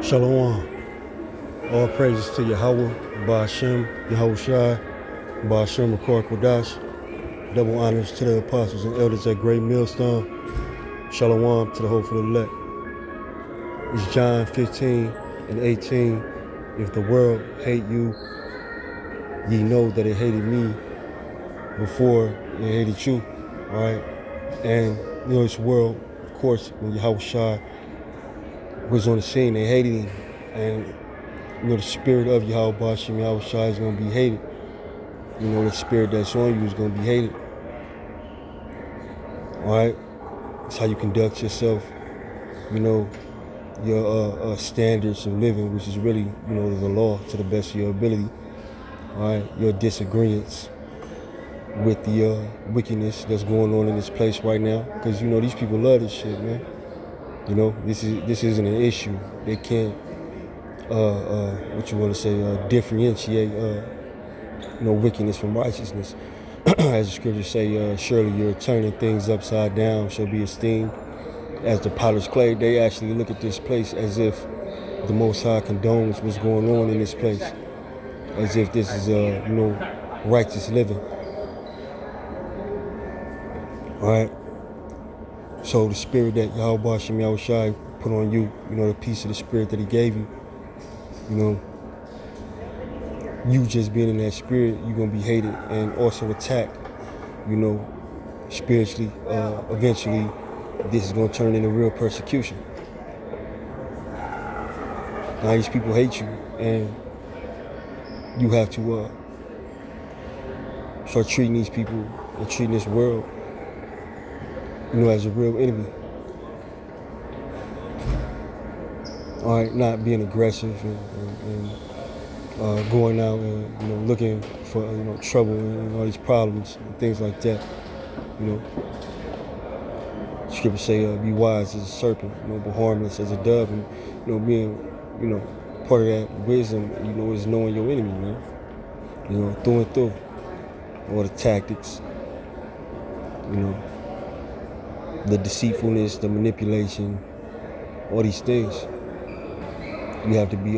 Shalom. All praises to Yahweh, Ba'ashem, Yahweh Shai, Ba'ashem, Makor Kodash. Double honors to the apostles and elders at Great Millstone. Shalom to the hopeful elect. It's John 15 and 18. If the world hate you, ye know that it hated me before it hated you. All right. And this world, of course, when Yahweh Shai was on the scene, they hated him. And the spirit of Yahweh Ba'ashem, Yahweh Shai is going to be hated. The spirit that's on you is going to be hated. All right? It's how you conduct yourself. Your standards of living, which is really, the law to the best of your ability. All right? Your disagreements with the wickedness that's going on in this place right now. Because, these people love this shit, man. This isn't an issue. They can't, differentiate, wickedness from righteousness. As the scriptures say, surely you're turning things upside down shall be esteemed as the potter's clay. They actually look at this place as if the Most High condones what's going on in this place, as if this is righteous living. All right. So the spirit that Yahweh Ba'ashem Yahweh Shai put on you, the piece of the spirit that He gave you, you just being in that spirit, you're gonna be hated and also attacked, spiritually. Eventually, this is gonna turn into real persecution. Now these people hate you, and you have to start treating these people and treating this world, as a real enemy. All right, not being aggressive and going out and looking for trouble and all these problems and things like that. Scripture say, be wise as a serpent, but harmless as a dove, and being part of that wisdom, is knowing your enemy, man. Through and through. All the tactics, the deceitfulness, the manipulation, all these things. You have to be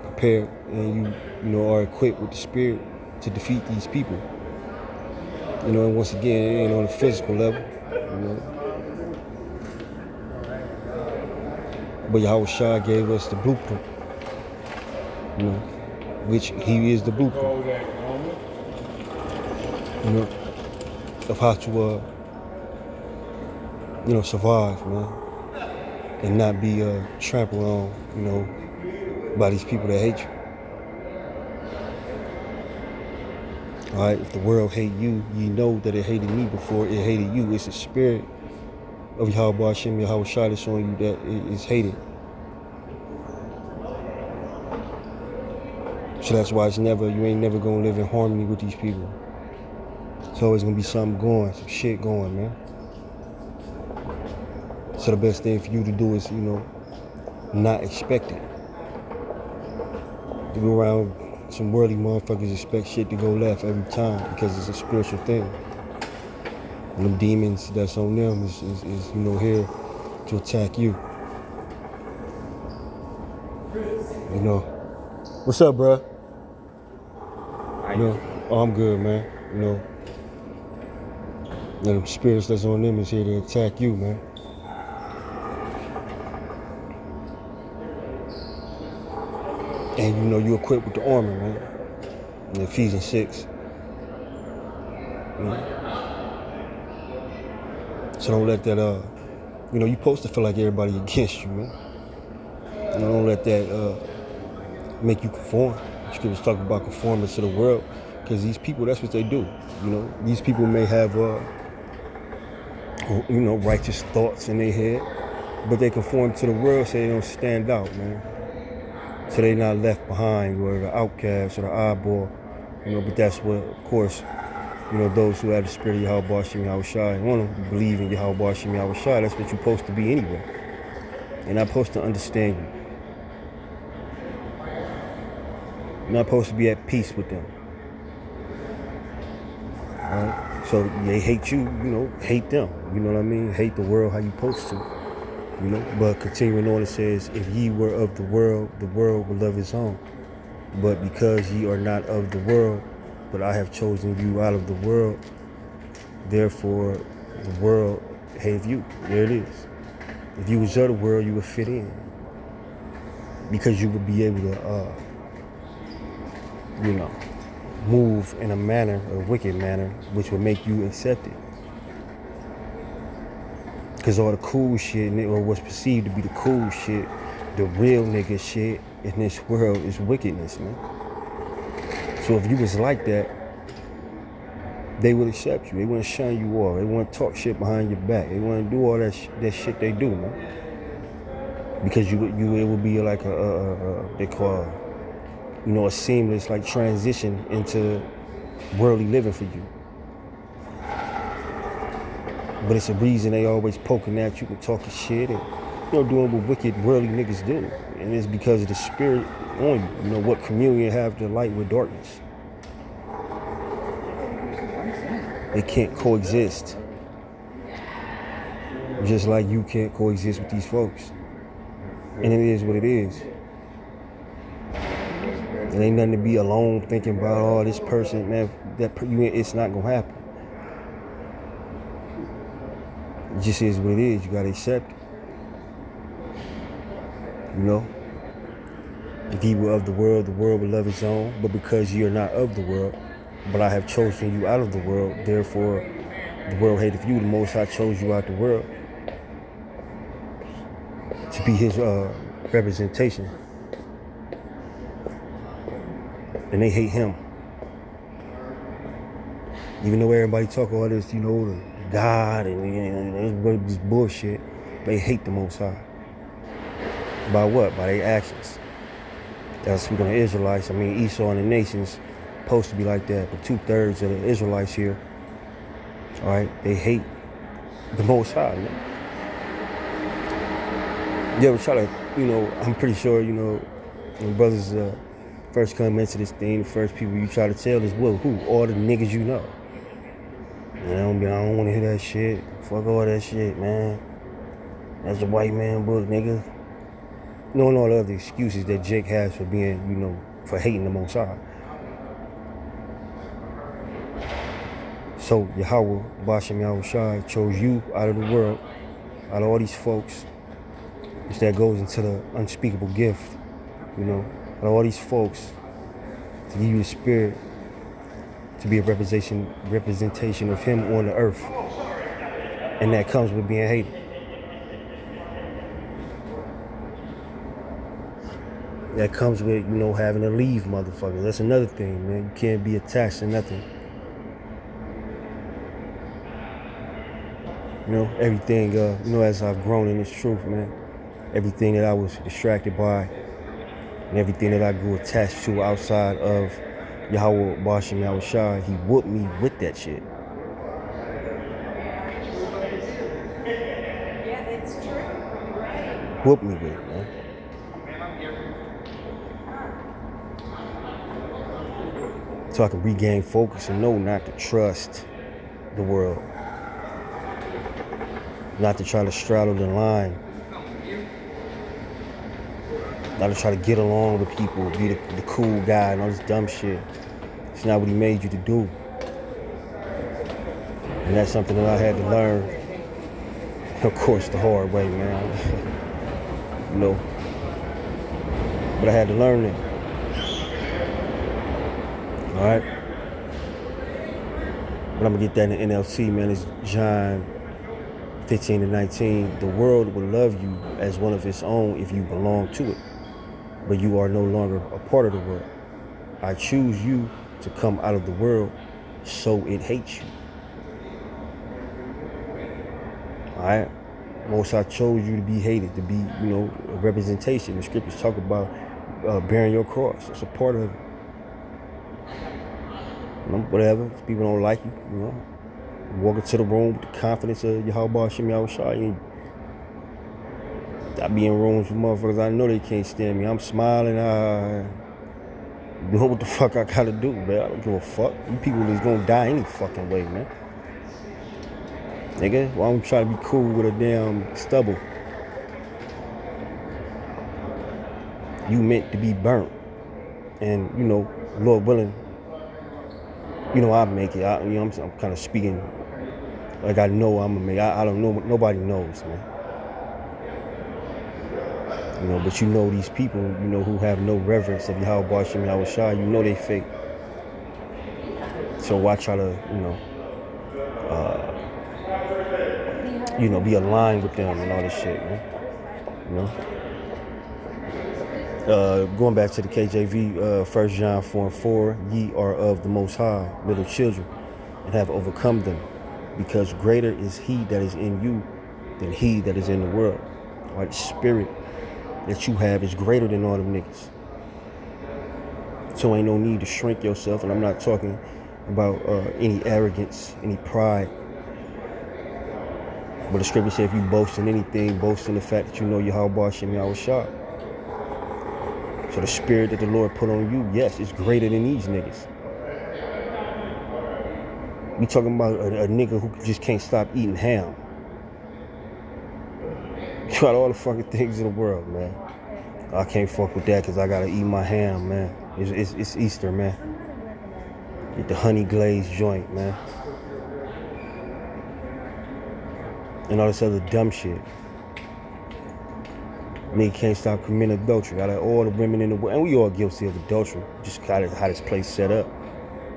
prepared, and you are equipped with the spirit to defeat these people. And once again, it ain't on a physical level, But Yahweh Shai gave us the blueprint, which He is the blueprint, of how to, survive, man, and not be trampled on, by these people that hate you. All right, if the world hate you, ye know that it hated me before it hated you. It's the spirit of Yahweh Ba'ashem, Yahweh Shai that's on you that is hated. So that's why you ain't never gonna live in harmony with these people. It's always gonna be some shit going, man. So the best thing for you to do is, not expect it. To go around some worldly motherfuckers expect shit to go left every time because it's a spiritual thing. And them demons that's on them is here to attack you. What's up, bro? Oh, I'm good, man. And them spirits that's on them is here to attack you, man. And you equipped with the armor, man. In Ephesians 6. So don't let that, you're supposed to feel like everybody against you, man. Don't let that make you conform. Scriptures talk about conformance to the world, because these people, that's what they do. These people may have, righteous thoughts in their head, but they conform to the world so they don't stand out, man. So they're not left behind, or the outcast or the eyeball, but that's what, of course, those who have the spirit of Yahweh Ba'ashem Yahweh Shai want to believe in Yahweh Ba'ashem Yahweh Shai. That's what you're supposed to be anyway. You're not supposed to understand you. You're not supposed to be at peace with them. All right? So they hate you, hate them. You know what I mean? Hate the world how you supposed to. You know, but continuing on, it says, if ye were of the world would love his own. But because ye are not of the world, but I have chosen you out of the world, therefore the world hateth you. There it is. If you was of the world, you would fit in. Because you would be able to, move in a manner, a wicked manner, which would make you accepted. Because all the cool shit, or what's perceived to be the cool shit, the real nigga shit in this world is wickedness, man. So if you was like that, they would accept you. They wouldn't shun you off. They wouldn't talk shit behind your back. They wouldn't do all that shit they do, man. Because it would be like they call, a seamless like transition into worldly living for you. But it's a reason they always poking at you and talking shit and doing what wicked worldly niggas do. And it's because of the spirit on you. What communion have the light with darkness. They can't coexist. Just like you can't coexist with these folks. And it is what it is. It ain't nothing to be alone thinking about, this person, man, it's not gonna happen. It just is what it is. You gotta accept it. If ye were of the world would love his own. But because ye are not of the world, but I have chosen you out of the world, therefore the world hateth you. The Most High chose you out the world to be his representation. And they hate him. Even though everybody talk all this, the God and this bullshit, they hate the Most High. By what? By their actions. That's speaking of Israelites. Esau and the nations supposed to be like that, but 2/3 of the Israelites here, all right, they hate the Most High, man. You ever try to, I'm pretty sure, when brothers first come into this thing, the first people you try to tell is, well, who? All the niggas you know. I don't want to hear that shit. Fuck all that shit, man. That's a white man book, nigga. And all the other excuses that Jake has for being, for hating the Most High. So Yahweh, Bashem Yahushai, chose you out of the world, out of all these folks, which that goes into the unspeakable gift, out of all these folks, to give you the spirit, to be a representation of him on the earth. And that comes with being hated. That comes with, having to leave motherfuckers. That's another thing, man. You can't be attached to nothing. Everything, as I've grown in this truth, man, everything that I was distracted by and everything that I grew attached to outside of Yahweh Bashem Yahushai, he whooped me with that shit. Yeah, that's true. Right. Whooped me with it, man. So I can regain focus and know not to trust the world. Not to try to straddle the line. Not to try to get along with people, be the cool guy and all this dumb shit. It's not what he made you to do. And that's something that I had to learn, of course, the hard way, man. But I had to learn it. All right? But I'm going to get that in the NLT, man. It's John 15-19. The world will love you as one of its own if you belong to it. But you are no longer a part of the world. I choose you to come out of the world, so it hates you. All right? Most I chose you to be hated, to be, a representation. The scriptures talk about bearing your cross. It's a part of it. Whatever. If people don't like you, walk into the room with the confidence of Yahweh Bashem Yahushai. I be in rooms with motherfuckers I know they can't stand me. I'm smiling, doing what the fuck I gotta do, man. I don't give a fuck. You people is gonna die any fucking way, man. Nigga, why don't you try to be cool with a damn stubble? You meant to be burnt. And, you know, Lord willing, you know, I'll make it. I'm kind of speaking like I know I'm gonna make it. I don't know. Nobody knows, man. You know, but you know these people, you know, who have no reverence of Yahweh Bashim Yahweh Shah, you know they fake. So why try to, be aligned with them and all this shit, man. You know? Going back to the KJV, 1 John 4:4, ye are of the Most High, little children, and have overcome them, because greater is he that is in you than he that is in the world. Right? The spirit that you have is greater than all them niggas. So ain't no need to shrink yourself, and I'm not talking about any arrogance, any pride. But the scripture says if you boast in anything, boast in the fact that you know Yahweh Bashim Yahweh Shah. So the spirit that the Lord put on you, yes, it's greater than these niggas. We talking about a nigga who just can't stop eating ham. You got all the fucking things in the world, man. I can't fuck with that because I gotta eat my ham, man. It's Easter, man. Get the honey glazed joint, man. And all this other dumb shit. Nigga can't stop committing adultery. Out of all the women in the world, and we all guilty of adultery, just how this place set up.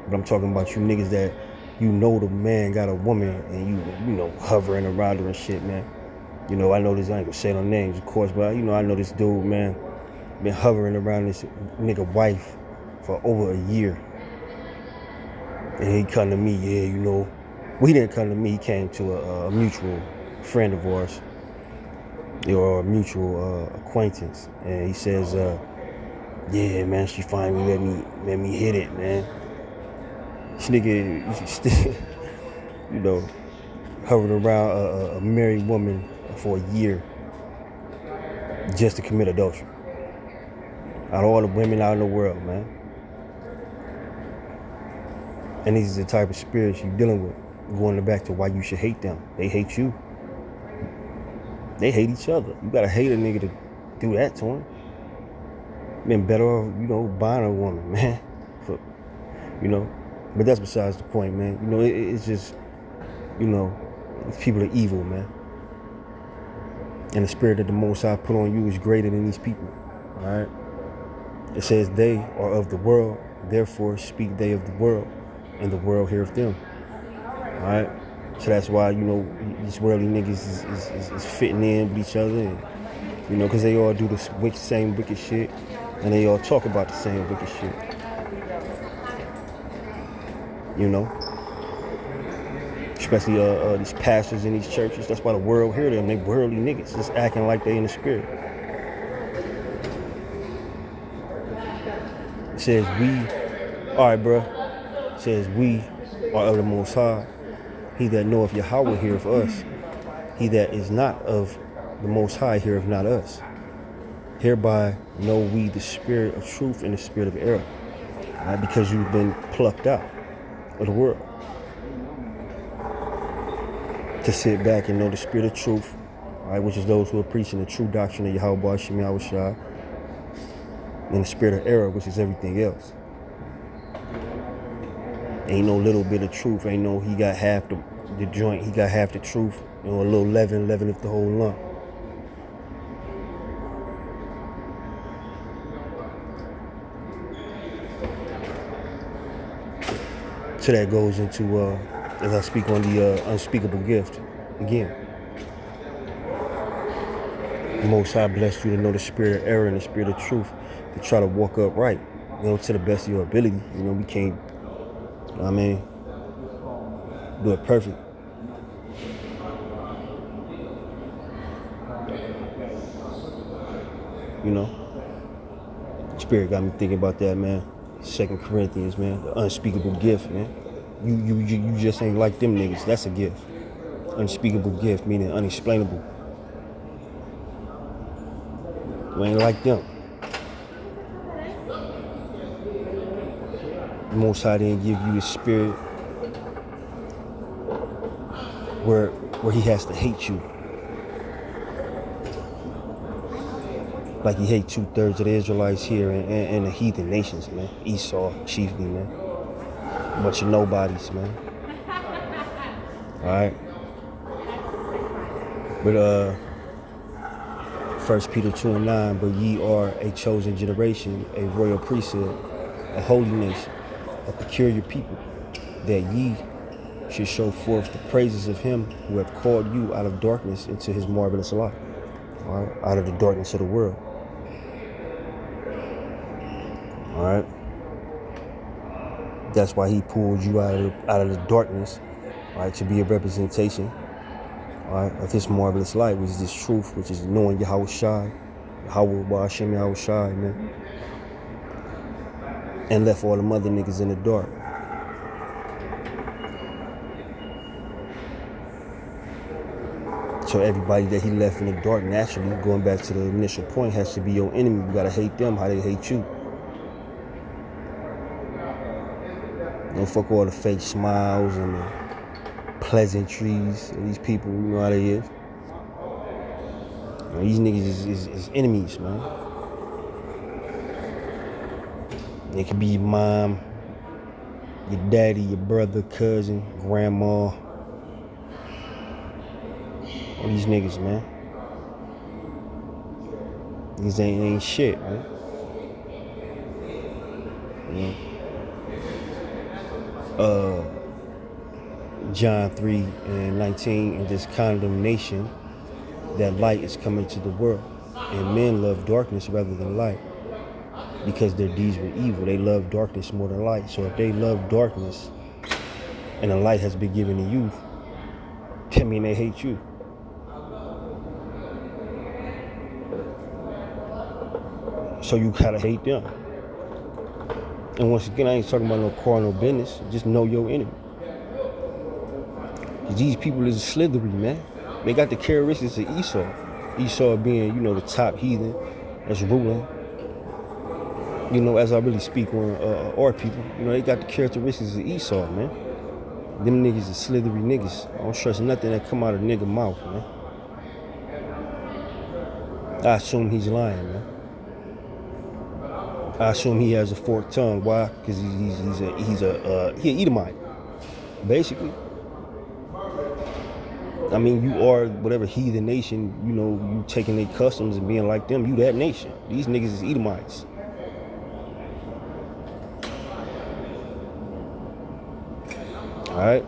But I'm talking about you niggas that you know the man got a woman and you know hovering around her and shit, man. You know, I know this, I ain't gonna say no names, of course, but you know I know this dude, man, been hovering around this nigga wife for over a year. And he come to me, yeah, you know. Well, he didn't come to me, he came to a mutual friend of ours, or a mutual acquaintance. And he says, yeah, man, she finally let me hit it, man. This nigga, you know, hovering around a married woman for a year just to commit adultery. Out of all the women out in the world, man. And these are the type of spirits you're dealing with. Going back to why you should hate them. They hate you. They hate each other. You gotta hate a nigga to do that to him. Been better off, you know, buying a woman, man. You know, but that's besides the point, man. You know, it's just, you know, these people are evil, man. And the spirit that the Most High put on you is greater than these people. All right. It says they are of the world, therefore speak they of the world, and the world heareth them. All right. So that's why, you know, these worldly niggas is fitting in with each other, and, you know, because they all do the same wicked shit, and they all talk about the same wicked shit. You know, especially these pastors in these churches. That's why the world hear them. They worldly niggas just acting like they in the spirit. It says we, all right, bro. It says we are of the Most High. He that knoweth Yahweh heareth us. He that is not of the Most High heareth not us. Hereby know we the spirit of truth and the spirit of error, right? Because you've been plucked out of the world. To sit back and know the spirit of truth, right, which is those who are preaching the true doctrine of Yahweh Bashim Yahweh Shah, and the spirit of error, which is everything else. Ain't no little bit of truth. Ain't no he got half the joint, he got half the truth. You know, a little leaven if the whole lump. So that goes into, as I speak on the unspeakable gift again. The Most High blessed you to know the spirit of error and the spirit of truth, to try to walk upright, you know, to the best of your ability. You know, we can't, you know what I mean, do it perfect. You know, spirit got me thinking about that, man. 2 Corinthians, man, the unspeakable gift, man. You just ain't like them niggas. That's a gift. Unspeakable gift, meaning unexplainable. You ain't like them. The Most High didn't give you the spirit where he has to hate you. Like he hate 2/3 of the Israelites here and the heathen nations, man. Esau, chiefly, man. Bunch of nobodies, man. All right. But 1 Peter 2:9, but ye are a chosen generation, a royal priesthood, a holy nation, a peculiar people, that ye should show forth the praises of him who hath called you out of darkness into his marvelous light. All right, out of the darkness of the world. All right. That's why he pulled you out of the darkness, all right, to be a representation, all right, of his marvelous light, which is this truth, which is knowing Yahweh Shai, Yahweh Hashem Yahweh Shai, man. And left all the mother niggas in the dark. So everybody that he left in the dark, naturally, going back to the initial point, has to be your enemy. You gotta hate them how they hate you. Don't fuck all the fake smiles and the pleasantries of these people. You know how they is. You know, these niggas is enemies, man. They could be your mom, your daddy, your brother, cousin, grandma. All these niggas, man. These ain't shit, man. You know? John 3:19, and this condemnation, that light is coming to the world, and men love darkness rather than light, because their deeds were evil. They love darkness more than light. So if they love darkness, and the light has been given to you, that mean they hate you. So you gotta hate them. And once again, I ain't talking about no carnal business. Just know your enemy. These people is slithery, man. They got the characteristics of Esau. Esau being, you know, the top heathen that's ruling. You know, as I really speak on our people, you know, they got the characteristics of Esau, man. Them niggas is slithery niggas. I don't trust nothing that come out of nigga mouth, man. I assume he's lying, man. I assume he has a forked tongue. Why? Because he's an Edomite, basically. I mean, you are whatever heathen nation, you know, you taking their customs and being like them, you that nation. These niggas is Edomites. All right?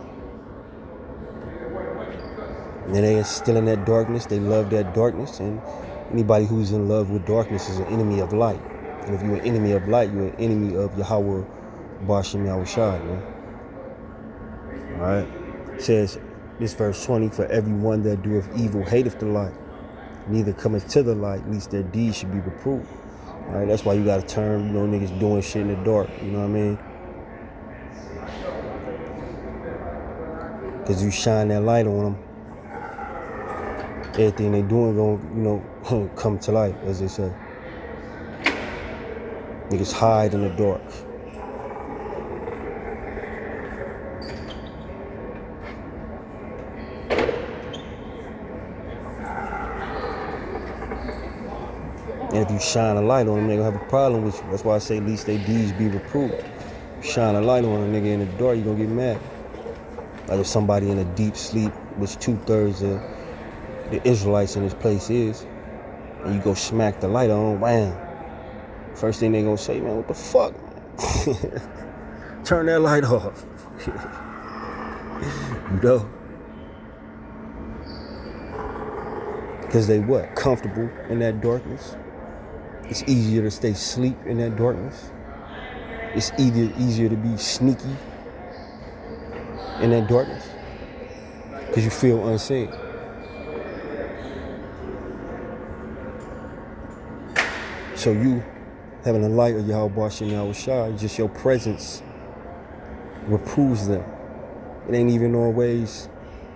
And they are still in that darkness. They love that darkness. And anybody who's in love with darkness is an enemy of light. And if you're an enemy of light, you're an enemy of Yahweh Bashem Yahweh Shai, man. All right? It says, this verse 20, for everyone that doeth evil hateth the light, neither cometh to the light, lest their deeds should be reproved. All right? That's why you got to turn, you know, niggas doing shit in the dark. You know what I mean? Because you shine that light on them, everything they doing gonna, you know, come to light, as they say. Niggas hide in the dark. And if you shine a light on them, they gonna have a problem with you. That's why I say, at least their deeds be reproved. You shine a light on a nigga in the dark, you gonna get mad. Like if somebody in a deep sleep, which 2/3 of the Israelites in this place is, and you go smack the light on, wham. First thing they gonna say, man, what the fuck? Turn that light off. You know? Because they what? Comfortable in that darkness. It's easier to stay asleep in that darkness. It's easier to be sneaky in that darkness. Because you feel unseen. So you having the light of Yahweh Bashem Yahweh Shai, just your presence reproves them. It ain't even always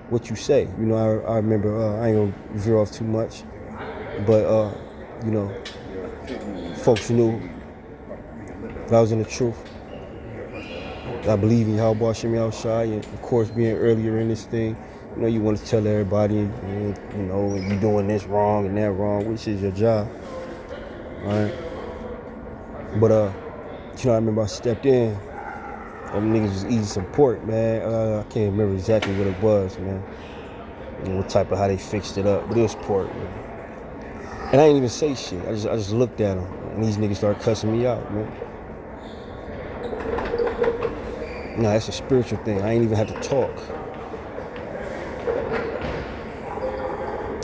what you say. You know, I remember, I ain't gonna veer off too much, but, you know, folks knew that I was in the truth. I believe in Yahweh Bashem Yahweh Shai, and of course, being earlier in this thing, you know, you want to tell everybody, you know, you doing this wrong and that wrong, which is your job. Alright? But you know, I remember I stepped in. Them niggas was eating some pork, man. I can't remember exactly what it was, man. And what type of how they fixed it up, but it was pork, man. And I didn't even say shit. I just looked at them, and these niggas started cussing me out, man. No, that's a spiritual thing. I ain't even have to talk.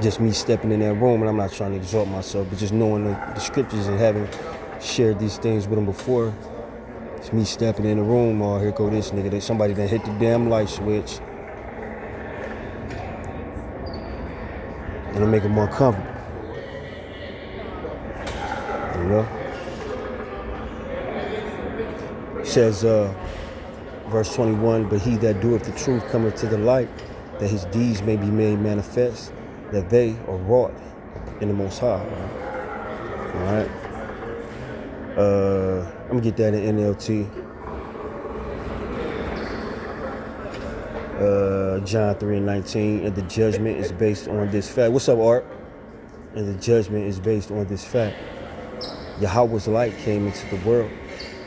Just me stepping in that room, and I'm not trying to exalt myself, but just knowing the scriptures and having shared these things with them before. It's me stepping in the room. Oh, here go this nigga. Somebody that hit the damn light switch. And it'll make them more comfortable. You know? It says, verse 21, but he that doeth the truth cometh to the light, that his deeds may be made manifest, that they are wrought in the Most High. All right? I'm gonna get that in NLT. John 3:19, and the judgment is based on this fact. What's up, Art? And the judgment is based on this fact. Yahweh's light came into the world,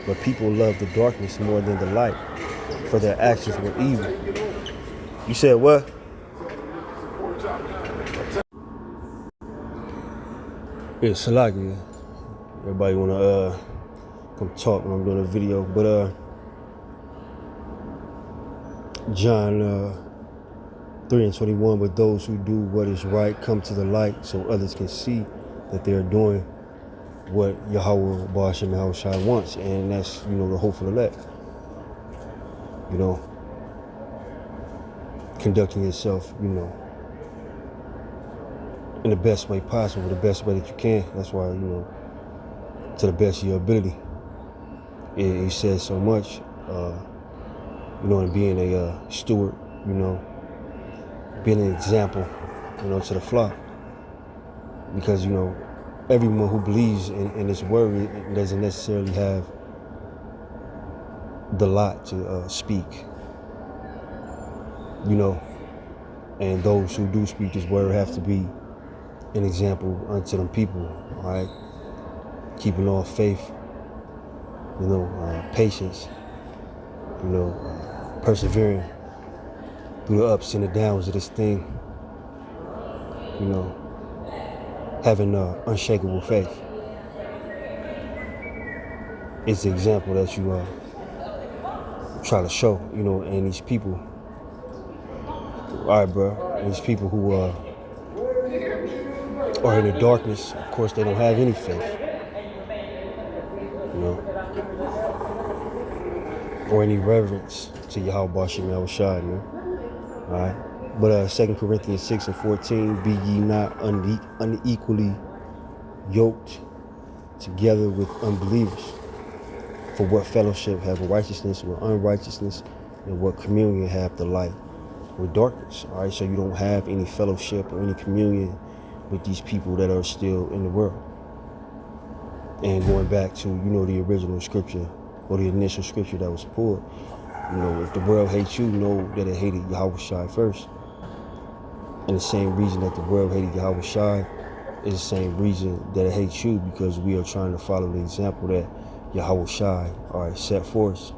but people loved the darkness more than the light, for their actions were evil. You said what? Yeah, Salaki. Everybody wanna come talk when I'm doing a video, but John 3:21, but those who do what is right come to the light, so others can see that they are doing what Yahweh Ba'ashem Yahushua wants, and that's, you know, the hopeful elect. You know, conducting yourself, you know, in the best way possible, the best way that you can. That's why, you know, to the best of your ability. It says so much, you know, in being a steward, you know, being an example, you know, to the flock. Because, you know, everyone who believes in this word doesn't necessarily have the lot to speak, you know. And those who do speak this word have to be an example unto them people, all right? Keeping all faith, you know, patience, you know, persevering through the ups and the downs of this thing, you know, having unshakable faith. It's the example that you try to show, you know, and these people, all right, bro, and these people who are in the darkness, of course, they don't have any faith, you know, or any reverence to Yahweh Ba'ashem Yahushua, man. All right. But 2 Corinthians 6:14, be ye not unequally yoked together with unbelievers. For what fellowship have righteousness with unrighteousness, and what communion have the light with darkness? All right, so you don't have any fellowship or any communion with these people that are still in the world. And going back to, you know, the original scripture or the initial scripture that was pulled, you know, if the world hates you, know that it hated Yahushua first. And the same reason that the world hated Yahushua is the same reason that it hates you, because we are trying to follow the example that Yahushua, all right, set for us.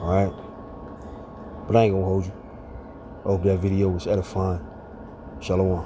All right? But I ain't gonna hold you. I hope that video was edifying. Shalom.